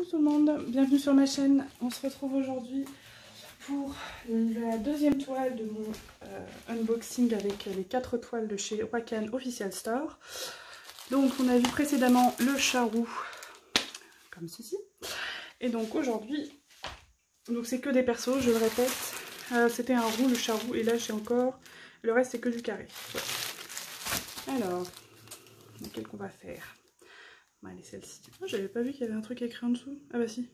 Coucou tout le monde, bienvenue sur ma chaîne. On se retrouve aujourd'hui pour la deuxième toile de mon unboxing avec les 4 toiles de chez Wakan Official Store. Donc on a vu précédemment le charroux comme ceci. Et donc aujourd'hui, donc c'est que des persos, je le répète. C'était un roux le charroux et là j'ai encore, le reste c'est que du carré. Ouais. Alors, lequel qu'on va faire? On va aller celle-ci. Oh, j'avais pas vu qu'il y avait un truc écrit en dessous. Ah bah si.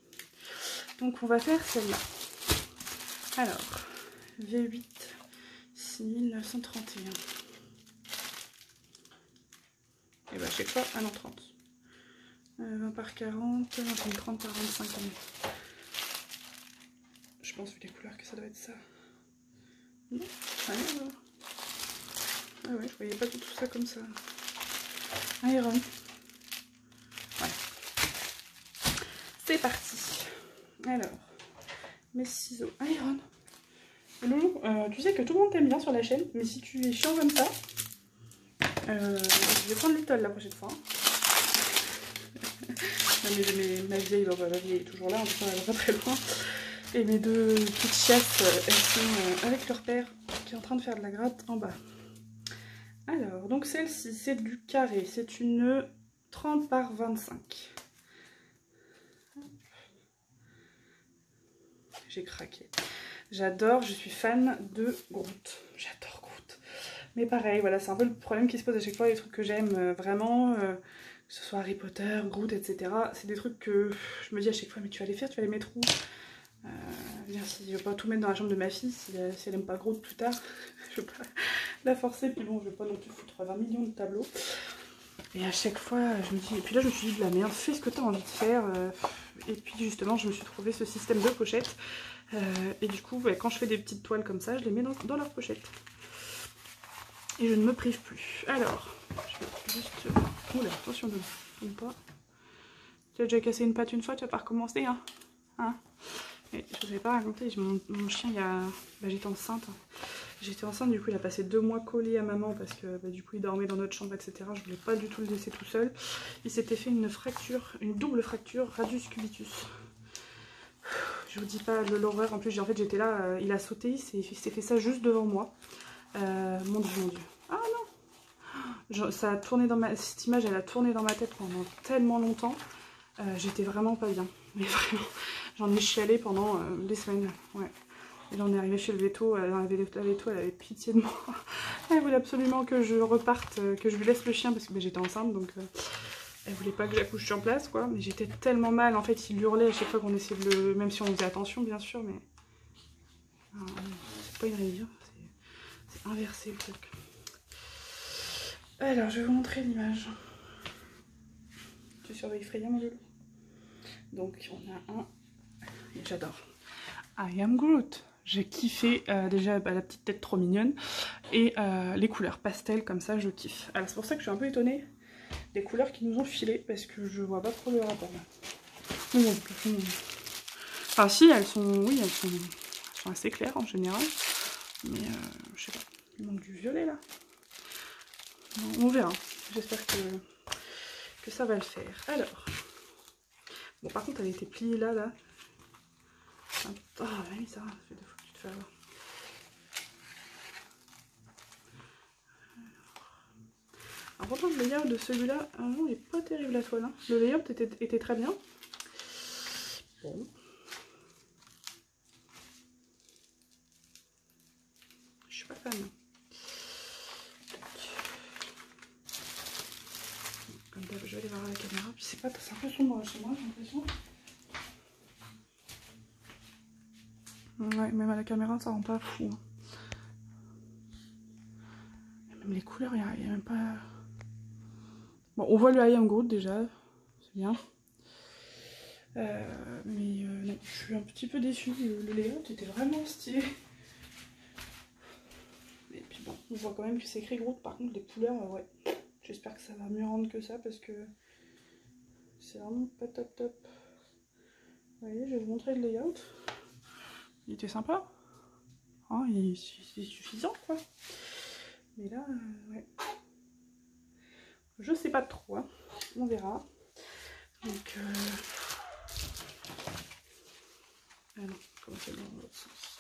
Donc on va faire celle-là. Alors, V8 6931. Et bah chaque fois, ah non 30. 20 par 40, 30 par 25. Je pense vu les couleurs que ça doit être ça. Non, ah ouais, je voyais pas du tout ça comme ça. Iron. Ouais. C'est parti. Alors, mes ciseaux Iron. Loulou, tu sais que tout le monde t'aime bien sur la chaîne, mais si tu es chiant comme ça, je vais prendre Little la prochaine fois. Ma vieille, la vieille est toujours là, en tout cas elle va pas très loin. Et mes deux petites chasses, elles sont avec leur père qui est en train de faire de la gratte en bas. Alors, donc celle-ci, c'est du carré, c'est une 30 par 25. J'ai craqué. J'adore, je suis fan de Groot. J'adore Groot. Mais pareil, voilà, c'est un peu le problème qui se pose à chaque fois, les trucs que j'aime vraiment, que ce soit Harry Potter, Groot, etc. C'est des trucs que je me dis à chaque fois, mais tu vas les faire, tu vas les mettre où? Bien, si je veux pas tout mettre dans la chambre de ma fille, si elle aime pas Groot plus tard, je veux pas la forcer, puis bon, je veux pas non plus foutre 20 millions de tableaux. Et à chaque fois, je me dis, et puis là je me suis dit, de la merde, fais ce que tu as envie de faire. Et puis justement, je me suis trouvé ce système de pochettes. Et du coup, quand je fais des petites toiles comme ça, je les mets dans leur pochette. Et je ne me prive plus. Alors, je vais juste... Oula, attention, ne tombe pas. Tu as déjà cassé une patte une fois, tu vas pas recommencer, hein, et je vous avais pas raconté, mon chien, j'étais enceinte. J'étais enceinte, du coup il a passé 2 mois collé à maman parce que du coup il dormait dans notre chambre, etc. Je voulais pas du tout le laisser tout seul. Il s'était fait une fracture, une double fracture, radius cubitus. Je vous dis pas l'horreur, en plus en fait j'étais là, il a sauté, il s'est fait ça juste devant moi. Mon dieu, mon dieu. Ah non, ça a tourné dans cette image, elle a tourné dans ma tête pendant tellement longtemps. J'étais vraiment pas bien, mais vraiment, j'en ai chialé pendant des semaines, ouais. Et là on est arrivé chez le veto, la veto elle avait pitié de moi. Elle voulait absolument que je reparte, que je lui laisse le chien parce que j'étais enceinte, donc elle voulait pas que j'accouche sur place, quoi. Mais j'étais tellement mal, en fait il hurlait à chaque fois qu'on essayait de le... Même si on faisait attention bien sûr, mais... c'est pas une rivière, c'est inversé le truc. Alors je vais vous montrer l'image. Tu surveilles Freya mon loulou. Donc on a un, et j'adore, I am Groot. J'ai kiffé déjà la petite tête trop mignonne et les couleurs pastel comme ça je kiffe. Alors c'est pour ça que je suis un peu étonnée des couleurs qui nous ont filé parce que je vois pas trop le rapport là. Mais bon, enfin si elles sont, oui elles sont assez claires en général, mais je sais pas, il manque du violet là. On verra, j'espère que ça va le faire. Alors, bon par contre elle a été pliée là. Oh oui ça fait 2 fois que tu te fais avoir. Alors pourtant le layout de celui-là, il est pas terrible la toile. Hein. Le layout était très bien. Bon. Je suis pas fan. Comme d'hab, je vais aller voir à la caméra. Puis c'est un peu sombre chez moi, j'ai l'impression. Ouais, même à la caméra, ça rend pas fou. Même les couleurs, il n'y a même pas... Bon, on voit le I am Groot déjà, c'est bien. Mais non, je suis un petit peu déçue. Le layout était vraiment stylé. Et puis bon, on voit quand même que c'est écrit Groot. Par contre, les couleurs, ouais. J'espère que ça va mieux rendre que ça parce que c'est vraiment pas top top. Vous voyez, je vais vous montrer le layout. Il était sympa. Oh, c'est suffisant quoi. Mais là, ouais. Je sais pas trop, hein. On verra. Donc, c'est dans l'autre sens.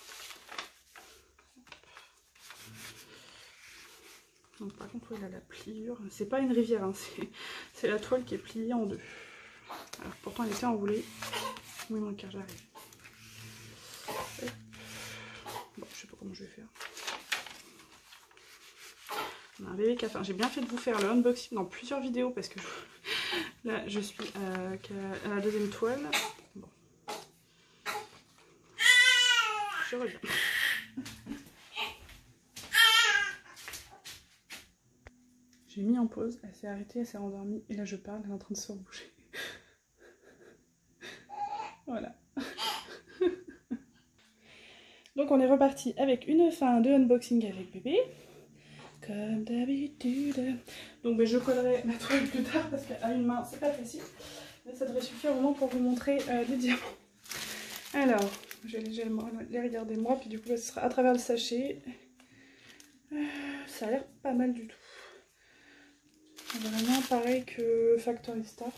Donc par contre, elle a la pliure. C'est pas une rivière, hein, c'est la toile qui est pliée en deux. Alors pourtant, elle était enroulée. Oui, mon cœur, j'arrive. Bon, je sais pas comment je vais faire. On a un bébé qui a faim. J'ai bien fait de vous faire le unboxing dans plusieurs vidéos parce que là, je suis à la deuxième toile. Bon. Je reviens. J'ai mis en pause, elle s'est arrêtée, elle s'est rendormie, et là je parle, elle est en train de se rebouger. Voilà. Donc on est reparti avec une fin de unboxing avec bébé. Comme d'habitude. Donc je collerai la toile plus tard parce qu'à une main c'est pas facile. Mais ça devrait suffire au moins pour vous montrer les diamants. Alors, je vais les regarder moi, puis du coup là, ce sera à travers le sachet. Ça a l'air pas mal du tout. Vraiment pareil que Factory Star,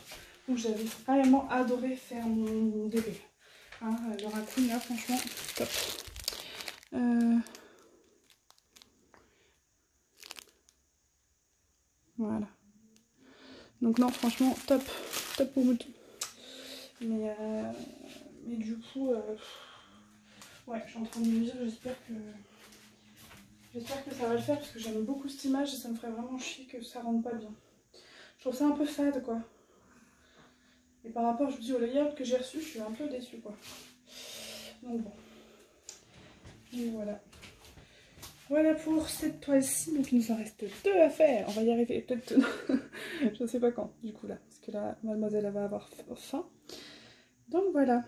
où j'avais vraiment adoré faire mon DP. Hein, le raccoon là, franchement, top. Voilà. Donc non, franchement, top pour mouton. Mais du coup, ouais, je suis en train de me dire, j'espère que ça va le faire parce que j'aime beaucoup cette image et ça me ferait vraiment chier que ça rentre pas bien. Je trouve ça un peu fade quoi. Et par rapport, je vous dis, au layout que j'ai reçu, je suis un peu déçue quoi. Donc bon. Et voilà. Voilà pour cette toile-ci. Donc il nous en reste deux à faire. On va y arriver peut-être. Je sais pas quand du coup là. Parce que là, mademoiselle elle va avoir faim. Donc voilà.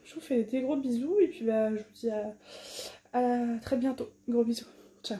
Je vous fais des gros bisous et puis bah je vous dis à très bientôt. Gros bisous. Ciao.